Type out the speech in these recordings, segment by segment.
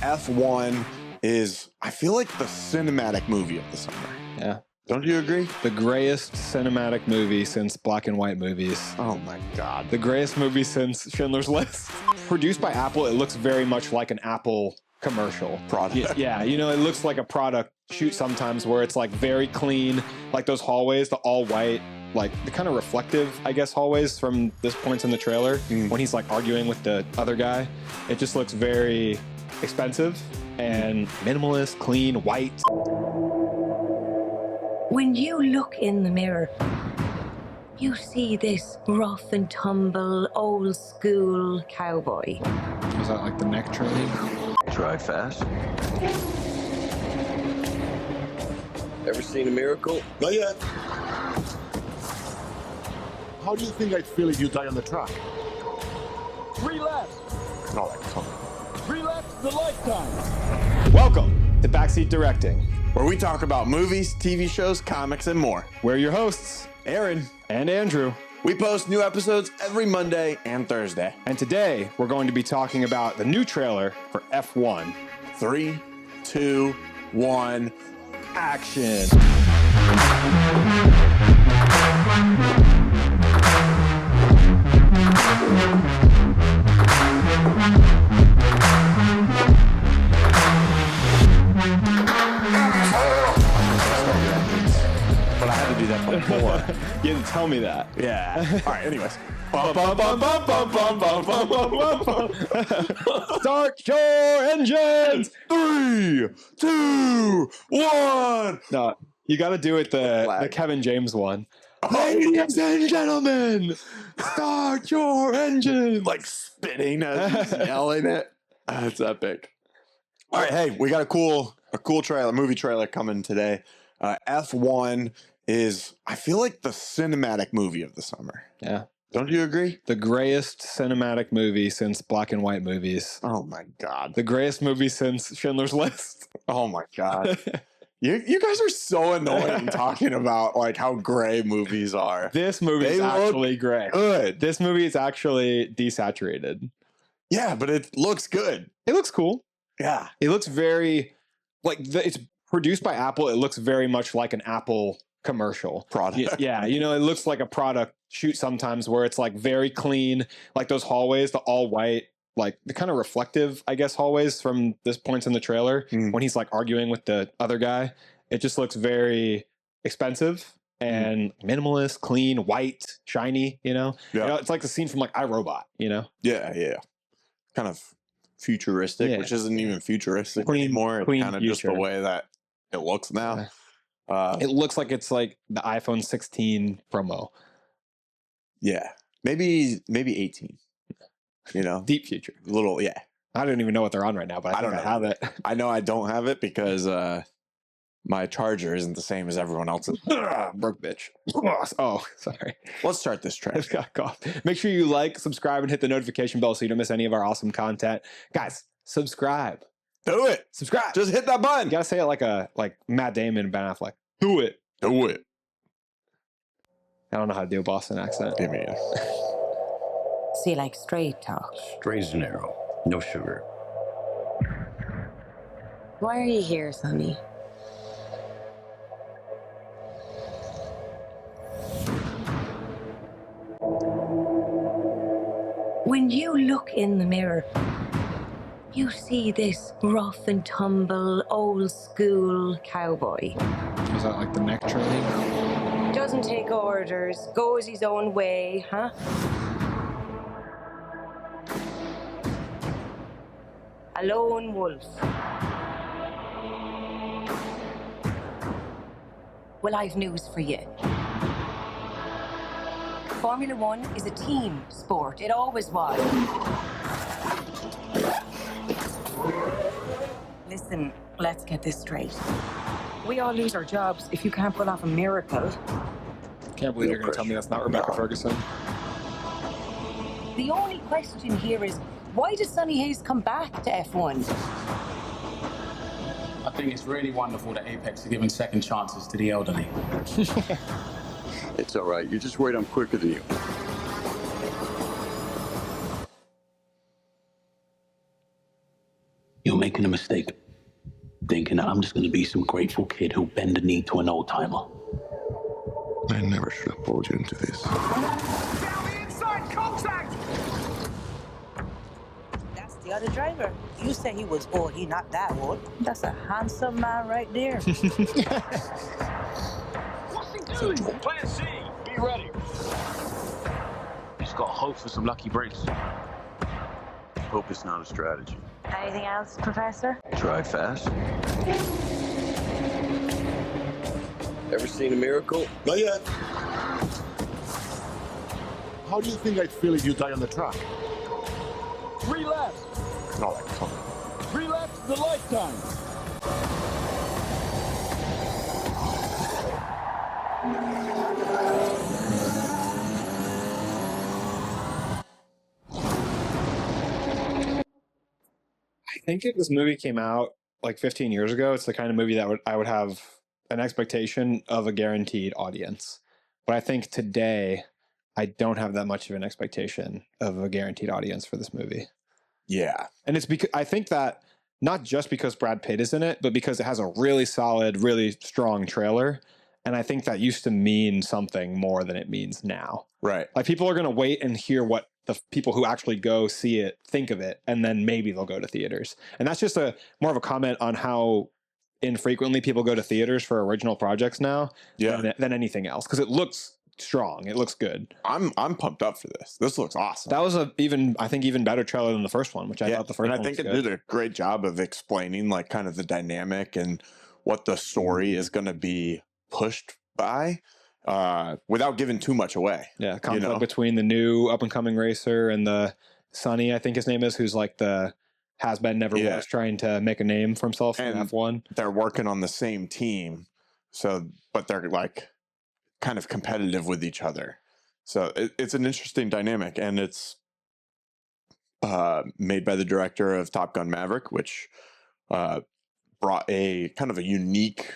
F1 is, I feel like, the cinematic movie of the summer. Yeah. Don't you agree? The grayest cinematic movie since black and white movies. Oh my God. The grayest movie since Schindler's List. Produced by Apple, it looks very much like an Apple commercial. Product. Yeah, you know, it looks like a product shoot sometimes where it's like very clean, like those hallways, the all white, like the kind of reflective, I guess, hallways from this point in the trailer when he's like arguing with the other guy. It just looks very expensive and minimalist, clean, white. When you look in the mirror, you see this rough and tumble, old school cowboy. Is that like the neck training? Drive fast. Ever seen a miracle? Not yet. How do you think I'd feel if you die on the track? 3 laps. No, like, come on. 3 laps the lifetime. Welcome to Backseat Directing. Where we talk about movies, TV shows, comics, and more. We're your hosts, Aaron. and Andrew. We post new episodes every Monday and Thursday. And today we're going to be talking about the new trailer for F1. 3, 2, 1. Action. But I had to do that before. You didn't tell me that. Yeah. All right, anyways. Start your engines. 3, 2, 1. No, you got to do it the Flag. Kevin James one. Ladies and gentlemen, start your engines. like spitting as he's yelling it. That's epic. All right, hey, we got a cool trailer, movie trailer coming today. F1 is, I feel like, the cinematic movie of the summer. Yeah. Don't you agree? The grayest cinematic movie since black and white movies. Oh my God. The grayest movie since Schindler's List. Oh my God. You guys are so annoying talking about like how gray movies are. This movie is They look actually gray. Good. This movie is actually desaturated. Yeah, but it looks good. It looks cool. Yeah. It looks very it's produced by Apple. It looks very much like an Apple commercial Product. Yeah, you know, it looks like a product shoot sometimes where it's like very clean, like those hallways, the all white, like the kind of reflective, I guess, hallways from this point in the trailer when he's like arguing with the other guy. It just looks very expensive and minimalist, clean, white, shiny, you know? Yeah. You know, it's like the scene from like iRobot, you know? Yeah. Kind of futuristic, Yeah. which isn't even futuristic Clean- anymore. It's clean kind of just the future. way that it looks now. It looks like it's like the iPhone 16 promo. Yeah. Maybe 18. You know? Deep future. Little, yeah. I don't even know what they're on right now, but I don't think know. I have it. I know I don't have it because my charger isn't the same as everyone else's. Broke bitch. Oh, sorry. Let's start this I track. just got cough. Make sure you like, subscribe, and hit the notification bell so you don't miss any of our awesome content. Guys, subscribe. Do it. Subscribe. Just hit that button. You gotta say it like Matt Damon and Ben Affleck. Do it. Do it. I don't know how to do a Boston accent. Give me it. So you like straight talk? Straight and narrow. No sugar. Why are you here, Sonny? When you look in the mirror, you see this rough and tumble, old school cowboy. Is that like the neck training? Doesn't take orders, goes his own way, huh? A lone wolf. Well, I've news for you. Formula One is a team sport. It always was. Listen, let's get this straight. We all lose our jobs if you can't pull off a miracle. Can't believe you're gonna tell me that's not Rebecca Ferguson. The only question here is, why does Sonny Hayes come back to F1? I think it's really wonderful that Apex are giving second chances to the elderly. It's all right. You're just worried I'm quicker than you. You'll make making a mistake, thinking I'm just going to be some grateful kid who'll bend the knee to an old timer. I never should have pulled you into this. That's the other driver. You say he was old. He not that old. That's a handsome man right there. What's he doing? Plan C. Be ready. Just got hope for some lucky breaks. Hope is not a strategy. Anything else, Professor? Drive fast. Ever seen a miracle? Not yet. How do you think I'd feel if you die on the track? 3 laps. Not like, come on. 3 laps is a lifetime. I think if this movie came out like 15 years ago, it's the kind of movie that I would have an expectation of a guaranteed audience. But I think today I don't have that much of an expectation of a guaranteed audience for this movie. Yeah. And it's because I think that not just because Brad Pitt is in it, but because it has a really solid, really strong trailer. And I think that used to mean something more than it means now. Right. Like people are going to wait and hear what the people who actually go see it think of it, and then maybe they'll go to theaters. And that's just a more of a comment on how infrequently people go to theaters for original projects now than anything else, because it looks strong, it looks good. I'm pumped up for this. This looks awesome. That was I think even better trailer than the first one, which I thought the first one was good. And I think it did a great job of explaining like kind of the dynamic and what the story is going to be pushed by without giving too much away. Yeah, conflict between the new up and coming racer and the Sonny, I think his name is, who's like the has been never was trying to make a name for himself in F1. They're working on the same team, but they're like kind of competitive with each other. So it's an interesting dynamic, and it's made by the director of Top Gun Maverick, which brought a kind of a unique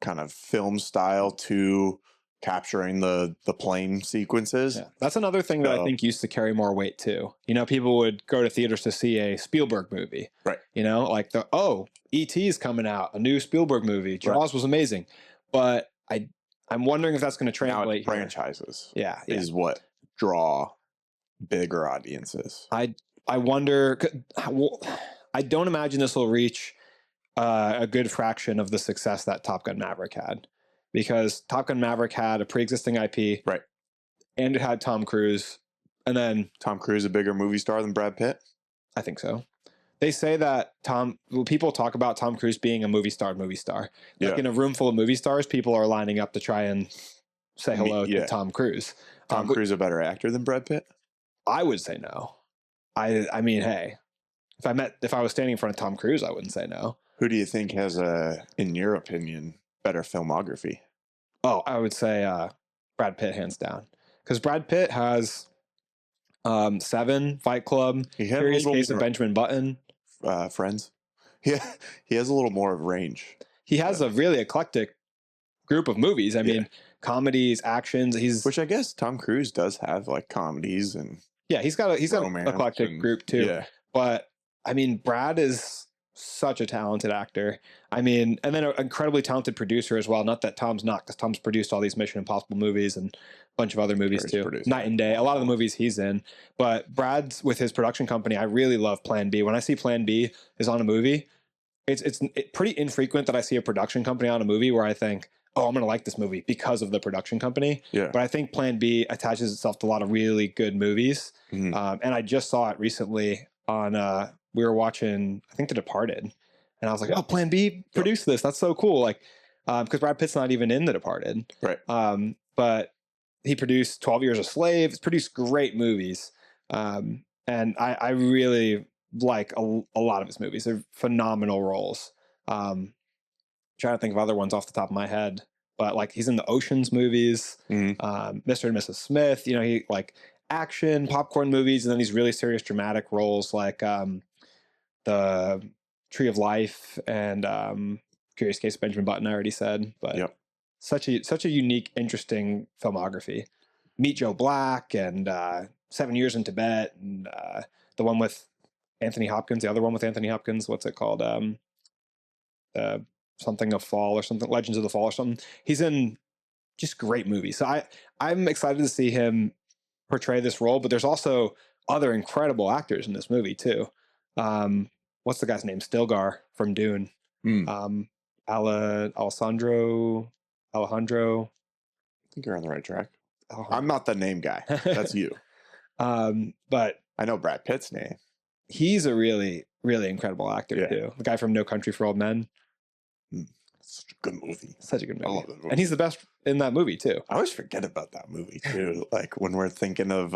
kind of film style to capturing the plane sequences. Yeah. That's another thing that I think used to carry more weight too. You know, people would go to theaters to see a Spielberg movie. Right. You know, like E.T. is coming out, a new Spielberg movie. Jaws was amazing. But I'm wondering if that's going to translate. Now franchises. Yeah. Is what draw bigger audiences. I wonder, I don't imagine this will reach a good fraction of the success that Top Gun Maverick had, because Top Gun Maverick had a pre-existing IP, right? And it had Tom Cruise, and then Tom Cruise a bigger movie star than Brad Pitt. I think so. They say that people talk about Tom Cruise being a movie star. Like in a room full of movie stars, people are lining up to try and say hello to Tom Cruise. Tom Cruise a better actor than Brad Pitt? I would say no. I mean, hey, if I was standing in front of Tom Cruise, I wouldn't say no. Who do you think has in your opinion, better filmography? Oh, I would say Brad Pitt, hands down. Because Brad Pitt has 7, Fight Club, Curious Case of Benjamin Button, Friends. He has a little more of range. He has a really eclectic group of movies. I mean, comedies, actions. Which I guess Tom Cruise does have, like comedies and he's got an eclectic group too. Yeah. But I mean, Brad is such a talented actor. I mean, and then an incredibly talented producer as well. Not that Tom's not, because Tom's produced all these Mission Impossible movies and a bunch of other movies too. Night and Day, a lot of the movies he's in. But Brad's with his production company, I really love Plan B. When I see Plan B is on a movie, it's pretty infrequent that I see a production company on a movie where I think, oh, I'm going to like this movie because of the production company. Yeah. But I think Plan B attaches itself to a lot of really good movies. Mm-hmm. And I just saw it recently on, we were watching, I think, The Departed. And I was like, oh, Plan B produced this. That's so cool. Like, because Brad Pitt's not even in The Departed. Right. But he produced 12 Years a Slave. He's produced great movies. And I really like a lot of his movies. They're phenomenal roles. Trying to think of other ones off the top of my head, but like he's in the Ocean's movies, Mr. and Mrs. Smith, you know, he like action popcorn movies, and then these really serious dramatic roles like the Tree of Life and Curious Case of Benjamin Button, I already said, but such a unique, interesting filmography. Meet Joe Black and 7 Years in Tibet, and the one with Anthony Hopkins, the other one with Anthony Hopkins. What's it called? Something of Fall or something, Legends of the Fall or something. He's in just great movies. So I'm excited to see him portray this role, but there's also other incredible actors in this movie too. What's the guy's name? Stilgar from Dune. Alejandro. I think you're on the right track. I'm not the name guy. That's you. But I know Brad Pitt's name. He's a really, really incredible actor too. The guy from No Country for Old Men. Such a good movie. Such a good movie. I love that movie. And he's the best in that movie too. I always forget about that movie too. Like when we're thinking of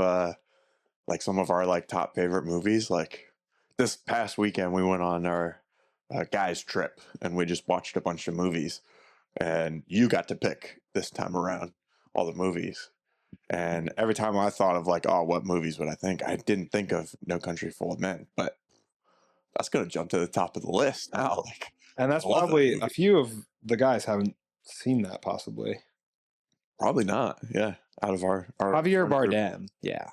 like some of our like top favorite movies. Like this past weekend, we went on our guys trip and we just watched a bunch of movies. And you got to pick this time around all the movies. And every time I thought of like, oh, what movies would I think? I didn't think of No Country for Old Men, but that's gonna jump to the top of the list now. Like, and that's probably a few of the guys haven't seen that, possibly. Probably not. Yeah, out of our Javier Bardem. Yeah.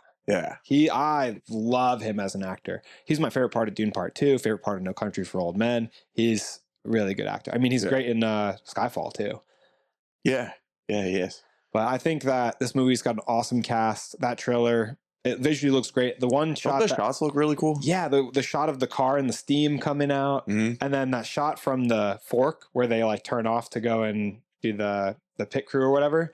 I love him as an actor. He's my favorite part of Dune Part 2, favorite part of No Country for Old Men. He's a really good actor. I mean, he's great in Skyfall too. Yeah, he is. But I think that this movie's got an awesome cast. That trailer, it visually looks great. The one shot, the shots look really cool. Yeah, the shot of the car and the steam coming out, and then that shot from the fork where they like turn off to go and do the pit crew or whatever.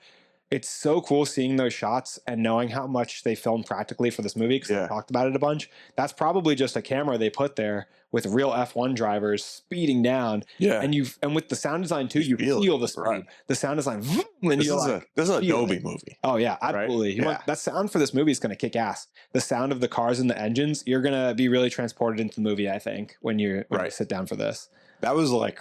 It's so cool seeing those shots and knowing how much they filmed practically for this movie, because they talked about it a bunch. That's probably just a camera they put there with real F1 drivers speeding down. Yeah. And with the sound design too, you feel the speed. Right. The sound design. And this is an Adobe movie. Oh yeah, absolutely. Right? That sound for this movie is going to kick ass. The sound of the cars and the engines, you're going to be really transported into the movie, I think, when you sit down for this. That was like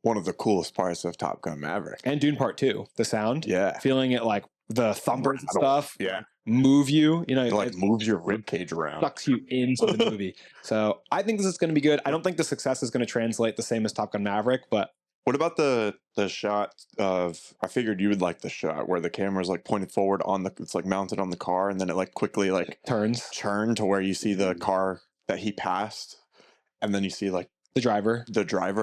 one of the coolest parts of Top Gun Maverick. And Dune Part 2, the sound. Yeah. Feeling it like the thumpers and stuff. Yeah. Move you. You know, it like moves your rib cage around. Sucks you into the movie. So I think this is going to be good. I don't think the success is going to translate the same as Top Gun Maverick, but. What about the shot of, I figured you would like the shot where the camera's like pointed forward it's like mounted on the car and then it like quickly like turn to where you see the car that he passed. And then you see like the driver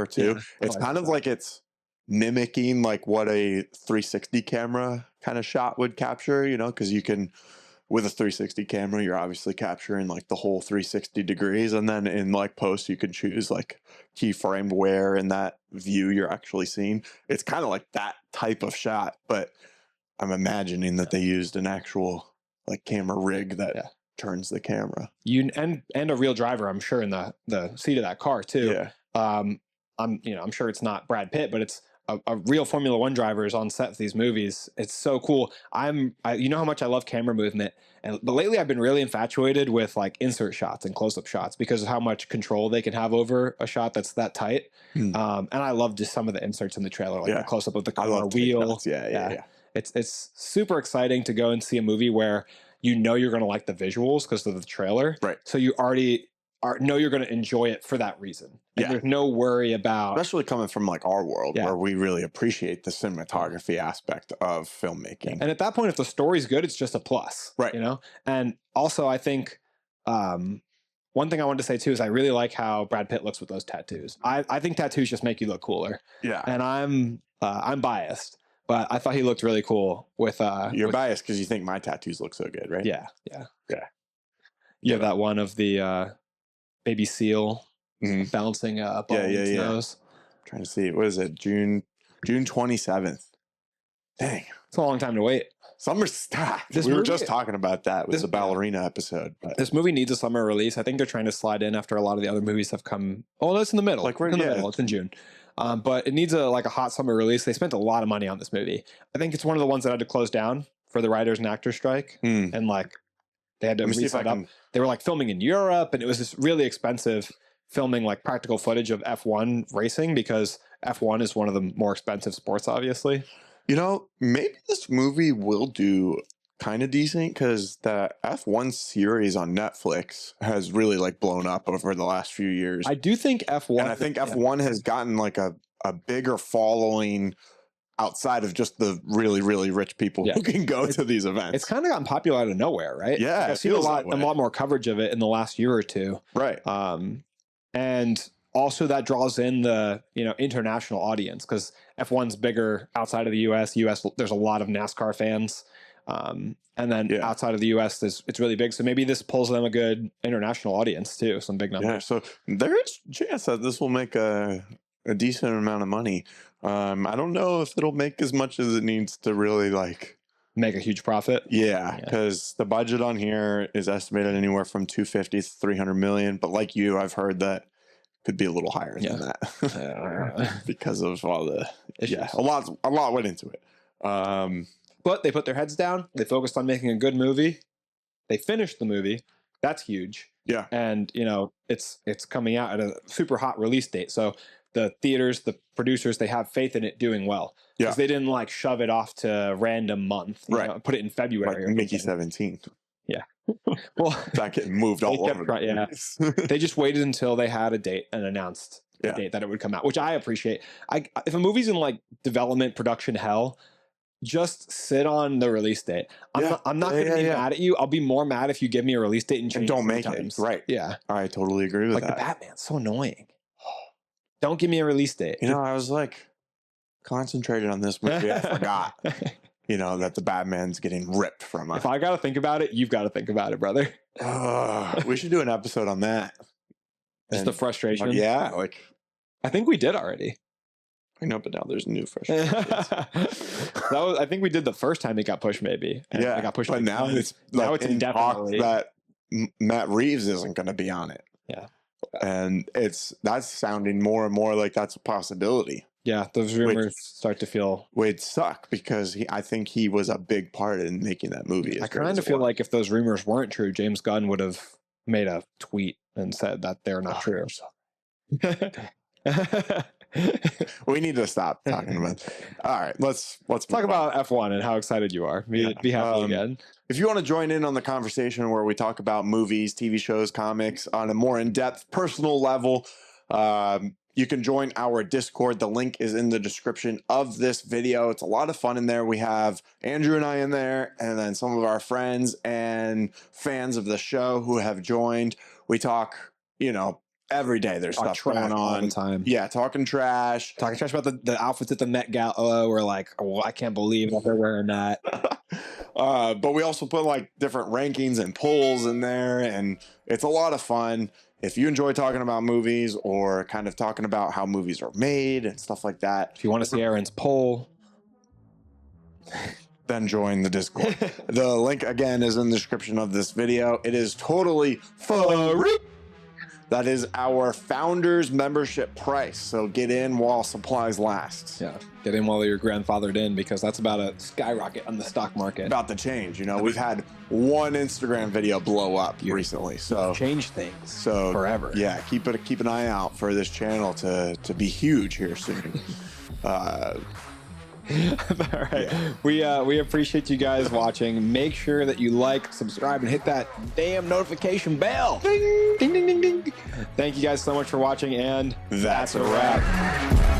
too. Yeah. It's kind of like it's mimicking like what a 360 camera kind of shot would capture, you know, because you can, with a 360 camera, you're obviously capturing like the whole 360 degrees. And then in like post, you can choose like keyframe where in that view you're actually seeing. It's kind of like that type of shot, but I'm imagining that they used an actual like camera rig that turns the camera. And a real driver, I'm sure, in the seat of that car too. Yeah. I'm sure it's not Brad Pitt, but it's a real Formula One driver is on set for these movies. It's so cool. You know how much I love camera movement, but lately I've been really infatuated with like insert shots and close-up shots because of how much control they can have over a shot that's that tight. And I love just some of the inserts in the trailer, like the close-up of the car wheel. Yeah. It's super exciting to go and see a movie where you know you're going to like the visuals because of the trailer. Right. So you already know you're going to enjoy it for that reason. And there's no worry about... Especially coming from like our world where we really appreciate the cinematography aspect of filmmaking. And at that point, if the story's good, it's just a plus. Right. You know? And also, I think one thing I wanted to say too is I really like how Brad Pitt looks with those tattoos. I think tattoos just make you look cooler. Yeah. And I'm biased. But I thought he looked really cool with... You're biased because you think my tattoos look so good, right? Yeah. You have that one of the baby seal balancing a ball in his nose. I'm trying to see. What is it? June 27th. Dang. It's a long time to wait. Summer stopped. We were just talking about that with the ballerina episode. But. This movie needs a summer release. I think they're trying to slide in after a lot of the other movies have come... Oh, that's in the middle. Like right in the middle. It's in June. But it needs a hot summer release. They spent a lot of money on this movie. I think it's one of the ones that had to close down for the writers and actors strike. And like they had to reset up. They were like filming in Europe and it was just really expensive filming like practical footage of F1 racing because F1 is one of the more expensive sports, obviously. You know, maybe this movie will do kind of decent because the F1 series on Netflix has really like blown up over the last few years. I do think F1, and I think F1 has gotten like a bigger following outside of just the really, really rich people who can go to these events. It's kind of gotten popular out of nowhere, right? Yeah, I've seen a lot more coverage of it in the last year or two. Right. And also that draws in the international audience because F1's bigger outside of the US. There's a lot of NASCAR fans. And then outside of the US, it's really big. So maybe this pulls them a good international audience too. Some big numbers. Yeah, so there is a chance that this will make a decent amount of money. I don't know if it'll make as much as it needs to really like make a huge profit. Yeah, because the budget on here is estimated anywhere from 250 to 300 million. But like you, I've heard that could be a little higher than that because of all the issues. A lot went into it. But they put their heads down. They focused on making a good movie. They finished the movie. That's huge. Yeah. And it's coming out at a super hot release date. So the theaters, the producers, they have faith in it doing well. Yeah. Because they didn't like shove it off to random month. Right. Put it in February. Like Mickey 17. Yeah. Well, that getting moved all over. Yeah. They just waited until they had a date and announced the date that it would come out, which I appreciate. If a movie's in like development, production hell, just sit on the release date. I'm not going to be mad at you. I'll be more mad if you give me a release date and change don't make times. it. Right. Yeah. I totally agree with that. Like the Batman's so annoying. Don't give me a release date. I was like concentrated on this movie. I forgot, that the Batman's getting ripped from us. If I got to think about it, you've got to think about it, brother. We should do an episode on that. Just the frustration. Yeah. I think we did already. I know, but now there's new frustration. I think we did the first time it got pushed, maybe. And it got pushed. But now it's indefinitely. That Matt Reeves isn't going to be on it. Yeah. And that's sounding more and more like that's a possibility. Yeah, those rumors start to feel... Would suck because I think he was a big part in making that movie. I kind of feel like if those rumors weren't true, James Gunn would have made a tweet and said that they're not true. We need to stop talking about it. All right, let's talk about F1 and how excited you are. Be happy again. If you want to join in on the conversation where we talk about movies, TV shows, comics on a more in-depth personal level, you can join our Discord. The link is in the description of this video. It's a lot of fun in there. We have Andrew and I in there, and then some of our friends and fans of the show who have joined. We talk, every day there's stuff going on all the time. Yeah, talking trash about the outfits at the Met Gala. We're like, oh, I can't believe that they're wearing that. But we also put like different rankings and polls in there, and it's a lot of fun. If you enjoy talking about movies or kind of talking about how movies are made and stuff like that, if you want to see Aaron's poll, then join the Discord. The link again is in the description of this video. It is totally free. That is our founders membership price. So get in while supplies last. Yeah, get in while you're grandfathered in because that's about to skyrocket on the stock market. About to change. We've had one Instagram video blow up recently. So change things forever. Yeah, keep an eye out for this channel to be huge here soon. All right. Yeah. We appreciate you guys watching. Make sure that you like, subscribe, and hit that damn notification bell. Ding, ding, ding, ding, ding. Thank you guys so much for watching, and that's a wrap.